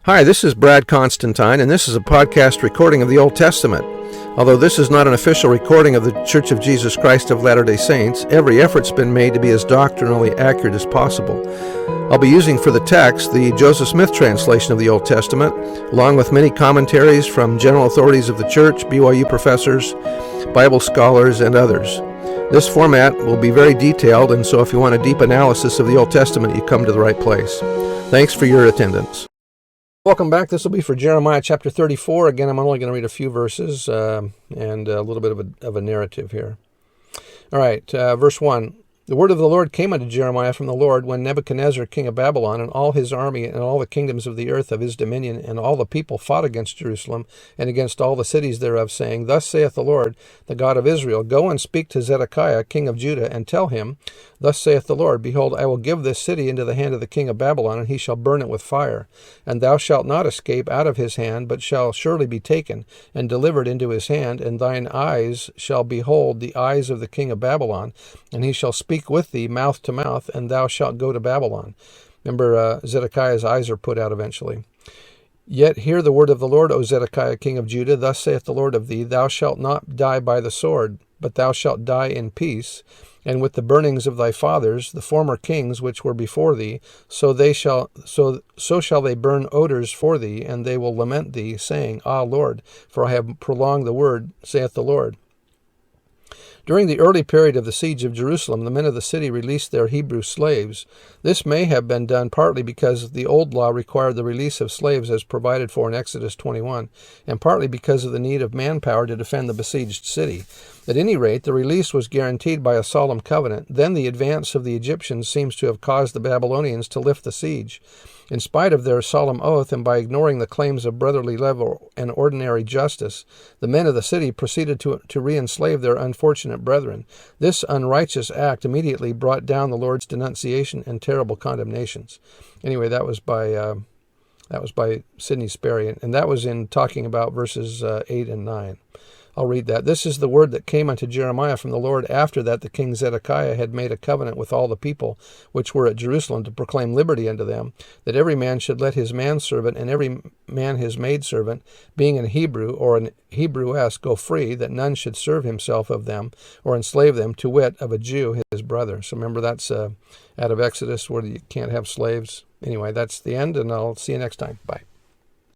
Hi, this is Brad Constantine, and this is a podcast recording of the Old Testament. Although this is not an official recording of the Church of Jesus Christ of Latter-day Saints, every effort's been made to be as doctrinally accurate as possible. I'll be using for the text the Joseph Smith translation of the Old Testament, along with many commentaries from general authorities of the Church, BYU professors, Bible scholars, and others. This format will be very detailed, and so if you want a deep analysis of the Old Testament, you come to the right place. Thanks for your attendance. Welcome back. This will be for Jeremiah chapter 34. Again, I'm only going to read a few verses and a little bit of a narrative here. All right, verse 1. The word of the Lord came unto Jeremiah from the Lord when Nebuchadnezzar king of Babylon and all his army and all the kingdoms of the earth of his dominion and all the people fought against Jerusalem and against all the cities thereof, saying, Thus saith the Lord, the God of Israel, Go and speak to Zedekiah king of Judah, and tell him, Thus saith the Lord, Behold, I will give this city into the hand of the king of Babylon, and he shall burn it with fire. And thou shalt not escape out of his hand, but shall surely be taken and delivered into his hand, and thine eyes shall behold the eyes of the king of Babylon, and he shall speak with thee mouth to mouth, and thou shalt go to Babylon. Remember, Zedekiah's eyes are put out eventually. Yet hear the word of the Lord, O Zedekiah king of Judah. Thus saith the Lord of thee, Thou shalt not die by the sword, but thou shalt die in peace, and with the burnings of thy fathers, the former kings which were before thee, so shall they burn odors for thee, and they will lament thee, saying, Ah, Lord, for I have prolonged the word, saith the Lord. During the early period of the siege of Jerusalem, the men of the city released their Hebrew slaves. This may have been done partly because the old law required the release of slaves as provided for in Exodus 21, and partly because of the need of manpower to defend the besieged city. At any rate, the release was guaranteed by a solemn covenant. Then the advance of the Egyptians seems to have caused the Babylonians to lift the siege. In spite of their solemn oath, and by ignoring the claims of brotherly love and ordinary justice, the men of the city proceeded to re-enslave their unfortunate brethren. This unrighteous act immediately brought down the Lord's denunciation and terrible condemnations. Anyway, that was by Sidney Sperry, and that was in talking about verses 8 and 9. I'll read that. This is the word that came unto Jeremiah from the Lord after that the king Zedekiah had made a covenant with all the people which were at Jerusalem to proclaim liberty unto them, that every man should let his manservant and every man his maidservant, being an Hebrew or an Hebrewess, go free, that none should serve himself of them or enslave them, to wit, of a Jew, his brother. So remember, that's out of Exodus where you can't have slaves. Anyway, that's the end, and I'll see you next time. Bye.